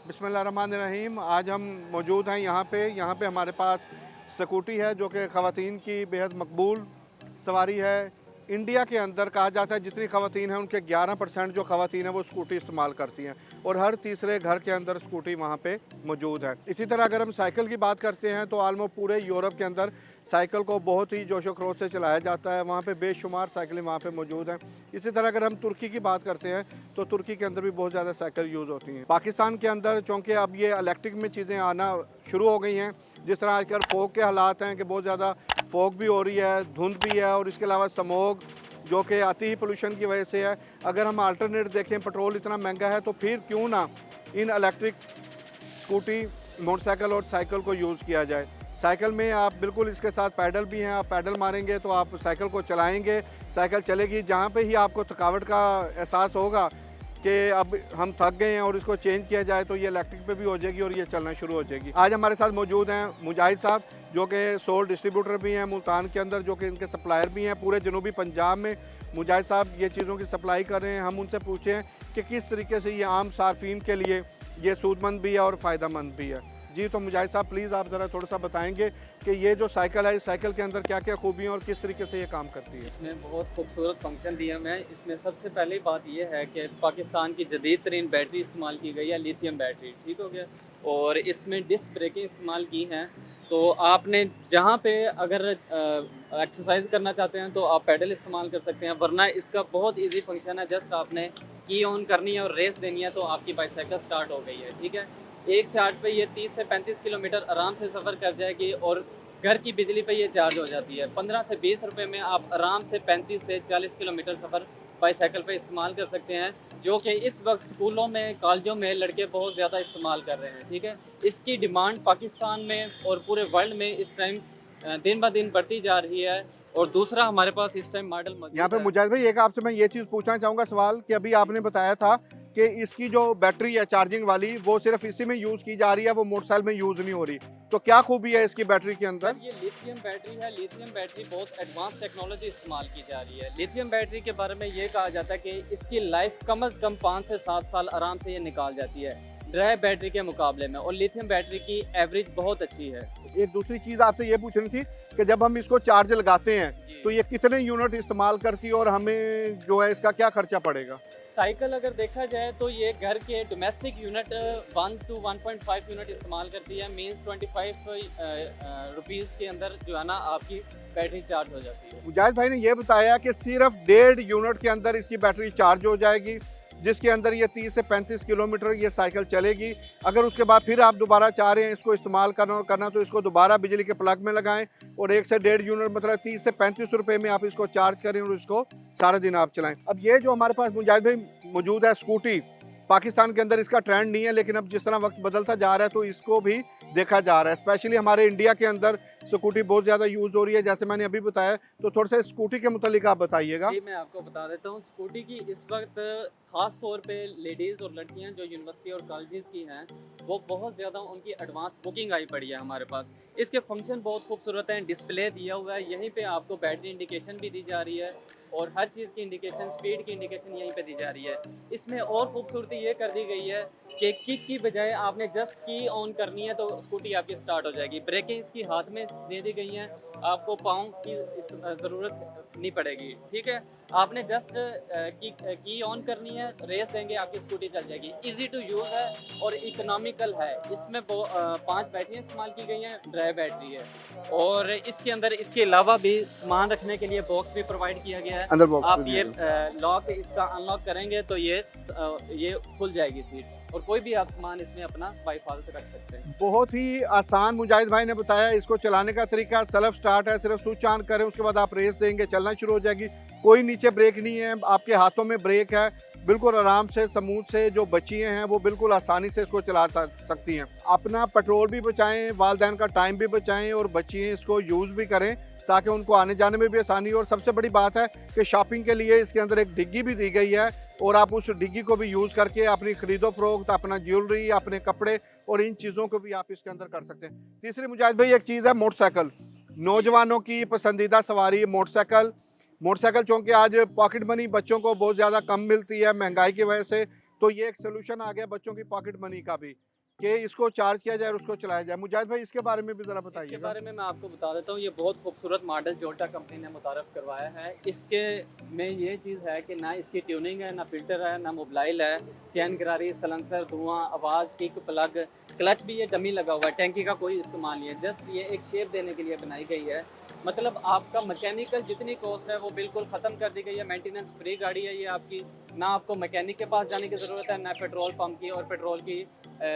बिस्मिल्लाहिर्रहमानिर्रहीम। आज हम मौजूद हैं यहाँ पे हमारे पास स्कूटी है जो कि ख़वातीन की बेहद मकबूल सवारी है। इंडिया के अंदर कहा जाता है जितनी ख़वातीन हैं उनके 11% जो ख़वातीन हैं वो स्कूटी इस्तेमाल करती हैं और हर तीसरे घर के अंदर स्कूटी वहाँ पे मौजूद है। इसी तरह अगर हम साइकिल की बात करते हैं तो आलमोस्ट पूरे यूरोप के अंदर साइकिल को बहुत ही जोशो खरोश से चलाया जाता है। वहाँ पे बेशुमार साइकिलें वहाँ पे मौजूद हैं। इसी तरह अगर हम तुर्की की बात करते हैं तो तुर्की के अंदर भी बहुत ज़्यादा साइकिल यूज़ होती हैं। पाकिस्तान के अंदर चूँकि अब ये इलेक्ट्रिक में चीज़ें आना शुरू हो गई हैं, जिस तरह आजकल फोग के हालात हैं कि बहुत ज़्यादा फोग भी हो रही है, धुंध भी है और इसके अलावा स्मोग जो कि आती ही पोल्यूशन की वजह से है। अगर हम अल्टरनेट देखें, पेट्रोल इतना महंगा है तो फिर क्यों ना इन इलेक्ट्रिक स्कूटी, मोटरसाइकिल और साइकिल को यूज़ किया जाए। साइकिल में आप बिल्कुल इसके साथ पैडल भी हैं, आप पैडल मारेंगे तो आप साइकिल को चलाएंगे, साइकिल चलेगी। जहाँ पे ही आपको थकावट का एहसास होगा कि अब हम थक गए हैं और इसको चेंज किया जाए तो ये इलेक्ट्रिक पे भी हो जाएगी और ये चलना शुरू हो जाएगी। आज हमारे साथ मौजूद हैं मुजाहिद साहब जो कि सोल डिस्ट्रीब्यूटर भी हैं मुल्तान के अंदर, जो कि इनके सप्लायर भी हैं पूरे जनूबी पंजाब में। मुजाहिद साहब ये चीज़ों की सप्लाई कर रहे हैं। हम उनसे पूछें कि किस तरीके से ये आम सार्फिन के लिए ये सूदमंद भी है और फ़ायदेमंद भी है। जी, तो मुजाहिद साहब प्लीज़ आप ज़रा थोड़ा सा बताएंगे कि ये जो साइकिल है, इस साइकिल के अंदर क्या क्या खूबियाँ और किस तरीके से ये काम करती है। इसमें बहुत खूबसूरत फंक्शन दिया मैं। इसमें सबसे पहली बात ये है कि पाकिस्तान की जदीद तरीन बैटरी इस्तेमाल की गई है, लिथियम बैटरी, ठीक हो गया। और इसमें डिस्क ब्रेकें इस्तेमाल की हैं। तो आपने जहाँ पे अगर एक्सरसाइज करना चाहते हैं तो आप पैडल इस्तेमाल कर सकते हैं, वरना इसका बहुत इजी फंक्शन है। जस्ट आपने की ऑन करनी है और रेस देनी है तो आपकी बाईसाइकिल स्टार्ट हो गई है, ठीक है। एक चार्ज पे ये 30 से 35 किलोमीटर आराम से सफ़र कर जाएगी और घर की बिजली पे ये चार्ज हो जाती है। 15 से 20 रुपए में आप आराम से 35 से 40 किलोमीटर सफ़र बाईसाइकिल पे इस्तेमाल कर सकते हैं, जो कि इस वक्त स्कूलों में, कॉलेजों में लड़के बहुत ज़्यादा इस्तेमाल कर रहे हैं, ठीक है। इसकी डिमांड पाकिस्तान में और पूरे वर्ल्ड में इस टाइम दिन ब दिन बढ़ती जा रही है। और दूसरा हमारे पास इस टाइम मॉडल यहाँ मौजूद पे है। मुजाहिद भाई एक आपसे मैं ये चीज़ पूछना चाहूँगा सवाल कि अभी आपने बताया था कि इसकी जो बैटरी है चार्जिंग वाली वो सिर्फ इसी में यूज़ की जा रही है, वो मोटरसाइकिल में यूज़ नहीं हो रही। तो क्या खूबी है इसकी बैटरी के अंदर? सर, ये लिथियम बैटरी है। लिथियम बैटरी बहुत एडवांस टेक्नोलॉजी इस्तेमाल की जा रही है। लिथियम बैटरी के बारे में ये कहा जाता है कि इसकी लाइफ कम से कम 5 से 7 साल आराम से ये निकाल जाती है ड्राई बैटरी के मुकाबले में, और लिथियम बैटरी की एवरेज बहुत अच्छी है। एक दूसरी चीज़ आपसे ये पूछनी थी कि जब हम इसको चार्ज लगाते हैं जी। तो ये कितने यूनिट इस्तेमाल करती है और हमें जो है इसका क्या खर्चा पड़ेगा? साइकिल अगर देखा जाए तो ये घर के डोमेस्टिक यूनिट 1 to 1.5 यूनिट इस्तेमाल करती है। मीन्स 25 रुपीज़ के अंदर जो है ना आपकी बैटरी चार्ज हो जाती है। मुजाहिद भाई ने ये बताया कि सिर्फ 1.5 यूनिट के अंदर इसकी बैटरी चार्ज हो जाएगी, जिसके अंदर ये 30 से 35 किलोमीटर ये साइकिल चलेगी। अगर उसके बाद फिर आप दोबारा चाह रहे हैं इसको इस्तेमाल करना तो इसको दोबारा बिजली के प्लग में लगाएं और 1 से 1.5 यूनिट मतलब 30 से 35 रुपए में आप इसको चार्ज करें और इसको सारा दिन आप चलाएं। अब ये जो हमारे पास मुजाहिद भाई मौजूद है स्कूटी, पाकिस्तान के अंदर इसका ट्रेंड नहीं है, लेकिन अब जिस तरह वक्त बदलता जा रहा है तो इसको भी देखा जा रहा है। स्पेशली हमारे इंडिया के अंदर स्कूटी बहुत ज़्यादा यूज़ हो रही है, जैसे मैंने अभी बताया। तो थोड़ा सा स्कूटी के मुतालिक आप बताइएगा। जी, मैं आपको बता देता हूँ स्कूटी की इस वक्त ख़ास तौर पे लेडीज़ और लड़कियाँ जो यूनिवर्सिटी और कॉलेजेस की हैं, वो बहुत ज़्यादा उनकी एडवांस बुकिंग आई पड़ी है हमारे पास। इसके फंक्शन बहुत खूबसूरत हैं। डिस्प्ले दिया हुआ है, यहीं पे आपको बैटरी इंडिकेशन भी दी जा रही है और हर चीज़ की इंडिकेशन, स्पीड की इंडिकेशन यहीं पे दी जा रही है। इसमें और खूबसूरती ये कर दी गई है कि किक की बजाय आपने जस्ट की ऑन करनी है तो स्कूटी आपकी स्टार्ट हो जाएगी। ब्रेकें इसकी हाथ में दे दी गई हैं, आपको पाँव की ज़रूरत नहीं पड़ेगी, ठीक है। आपने जस्ट की ऑन करनी है, रेस देंगे, आपकी स्कूटी चल जाएगी। इजी टू यूज़ है और इकोनॉमिकल है। इसमें 5 बैटरियाँ इस्तेमाल की गई हैं, ड्राई बैटरी है। और इसके अंदर इसके अलावा भी सामान रखने के लिए बॉक्स भी प्रोवाइड किया गया है। अंदर बॉक्स आप ये लॉक इसका अनलॉक करेंगे तो ये खुल जाएगी सीट, और कोई भी आप सामान इसमें अपना बाई फाल्ट रख सकते हैं। बहुत ही आसान मुजाहिद भाई ने बताया। इसको चलाने का तरीका सेल्फ स्टार्ट है, सिर्फ स्विच ऑन करें, उसके बाद आप रेस देंगे, चलना शुरू हो जाएगी। कोई नीचे ब्रेक नहीं है, आपके हाथों में ब्रेक है। बिल्कुल आराम से, स्मूथ से, जो बच्चियाँ हैं वो बिल्कुल आसानी से इसको चला सकती हैं। अपना पेट्रोल भी बचाएं, वालदैन का टाइम भी बचाएं और बच्चियाँ इसको यूज़ भी करें ताकि उनको आने जाने में भी आसानी हो। और सबसे बड़ी बात है कि शॉपिंग के लिए इसके अंदर एक डिग्गी भी दी गई है और आप उस डिग्गी को भी यूज़ करके अपनी खरीदो फरोख्त, अपना ज्वेलरी, अपने कपड़े और इन चीज़ों को भी आप इसके अंदर कर सकते हैं। तीसरी मुजाहिद भाई एक चीज़ है मोटरसाइकिल, नौजवानों की पसंदीदा सवारी मोटरसाइकिल। मोटरसाइकिल चूँकि आज पॉकेट मनी बच्चों को बहुत ज़्यादा कम मिलती है महंगाई की वजह से, तो ये एक सोल्यूशन आ गया बच्चों की पॉकेट मनी का भी कि इसको चार्ज किया जाए और उसको चलाया जाए। मुजाहिद भाई इसके बारे में भी ज़रा इसके बताइए। बारे में मैं आपको बता देता हूँ, ये बहुत खूबसूरत मॉडल जोल्टा कंपनी ने मुतारफ़ करवाया है। इसके में ये चीज़ है कि ना इसकी ट्यूनिंग है, ना फ़िल्टर है, ना मोबाइल है, चैन करारी, सलेंसर, धुआं, आवाज़, किक प्लग, क्लच भी ये डमी लगा हुआ है, टैंकी का कोई इस्तेमाल नहीं है। जस्ट ये एक शेप देने के लिए बनाई गई है। मतलब आपका मैकेनिकल जितनी कॉस्ट है वो बिल्कुल ख़त्म कर दी गई है। मेंटेनेंस फ्री गाड़ी है ये आपकी। ना आपको मैकेनिक के पास जाने की ज़रूरत है, ना पेट्रोल पंप की और पेट्रोल की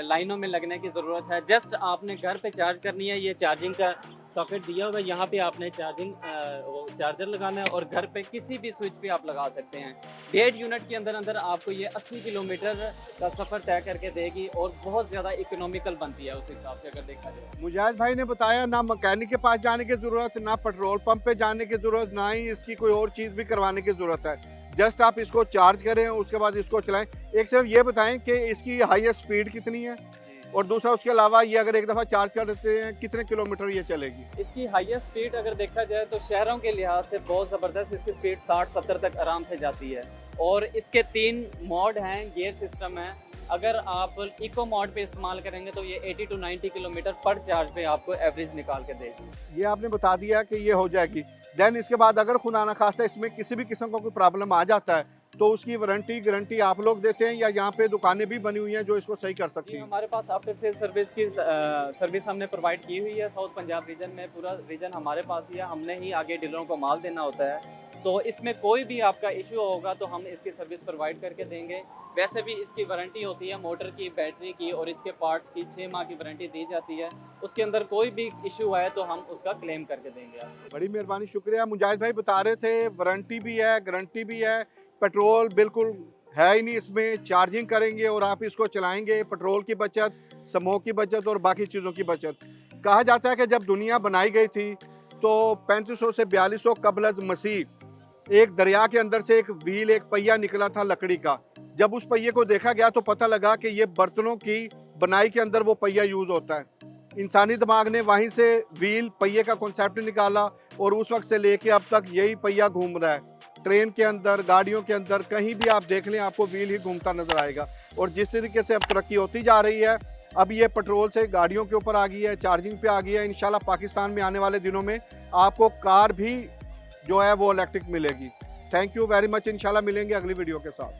लाइनों में लगने की ज़रूरत है। जस्ट आपने घर पे चार्ज करनी है। ये चार्जिंग का सॉकेट दिया हुआ है, यहाँ पे आपने चार्जिंग वो चार्जर लगाना है और घर पे किसी भी स्विच पे आप लगा सकते हैं। 1.5 यूनिट के अंदर अंदर आपको ये 80 किलोमीटर का सफ़र तय करके देगी और बहुत ज़्यादा इकोनॉमिकल बनती है उस हिसाब से अगर देखा जाए। मुजाहिद भाई ने बताया ना मैकेनिक के पास जाने की ज़रूरत, ना पेट्रोल पंप पे जाने की ज़रूरत, ना ही इसकी कोई और चीज़ भी करवाने की ज़रूरत है। जस्ट आप इसको चार्ज करें, उसके बाद इसको चलाएं। एक सिर्फ ये बताएं कि इसकी हाईएस्ट स्पीड कितनी है, और दूसरा उसके अलावा ये अगर एक दफ़ा चार्ज कर देते हैं कितने किलोमीटर ये चलेगी? इसकी हाईएस्ट स्पीड अगर देखा जाए तो शहरों के लिहाज से बहुत ज़बरदस्त इसकी स्पीड 60-70 तक आराम से जाती है। और इसके 3 मोड हैं, गियर सिस्टम है। अगर आप इको मोड पे इस्तेमाल करेंगे तो ये 80 टू 90 किलोमीटर पर चार्ज पे आपको एवरेज निकाल के देगी। ये आपने बता दिया कि ये हो जाएगी। देन इसके बाद अगर खुदा ना खास्ता इसमें किसी भी किस्म का कोई प्रॉब्लम आ जाता है तो उसकी वारंटी गारंटी आप लोग देते हैं या यहाँ पे दुकानें भी बनी हुई हैं जो इसको सही कर सकती जी, हैं? हमारे पास आफ्टर सेल सर्विस की सर्विस हमने प्रोवाइड की हुई है। साउथ पंजाब रीजन में पूरा रीजन हमारे पास ही है। हमने ही आगे डीलरों को माल देना होता है। तो इसमें कोई भी आपका इशू होगा तो हम इसकी सर्विस प्रोवाइड करके देंगे। वैसे भी इसकी वारंटी होती है मोटर की, बैटरी की और इसके पार्ट्स की 6 माह की वारंटी दी जाती है। उसके अंदर कोई भी इशू आए तो हम उसका क्लेम करके देंगे आपको। बड़ी मेहरबानी, शुक्रिया। मुजाहिद भाई बता रहे थे वारंटी भी है, गारंटी भी है, पेट्रोल बिल्कुल है ही नहीं इसमें। चार्जिंग करेंगे और आप इसको चलाएंगे, पेट्रोल की बचत, स्मोक की बचत और बाकी चीज़ों की बचत। कहा जाता है कि जब दुनिया बनाई गई थी तो 3500 से 4200 कबल मसीह एक दरिया के अंदर से एक व्हील, एक पहिया निकला था लकड़ी का। जब उस पहिए को देखा गया तो पता लगा कि ये बर्तनों की बनाई के अंदर वो पहिया यूज़ होता है। इंसानी दिमाग ने वहीं से व्हील, पहिए का कॉन्सेप्ट निकाला और उस वक्त से लेके अब तक यही पहिया घूम रहा है। ट्रेन के अंदर, गाड़ियों के अंदर, कहीं भी आप देख लें आपको व्हील ही घूमता नजर आएगा। और जिस तरीके से अब तरक्की होती जा रही है, अब ये पेट्रोल से गाड़ियों के ऊपर आ गई है, चार्जिंग पे आ गई है। इंशाल्लाह पाकिस्तान में आने वाले दिनों में आपको कार भी जो है वो इलेक्ट्रिक मिलेगी। Thank you very much. इंशाल्लाह मिलेंगे अगली वीडियो के साथ।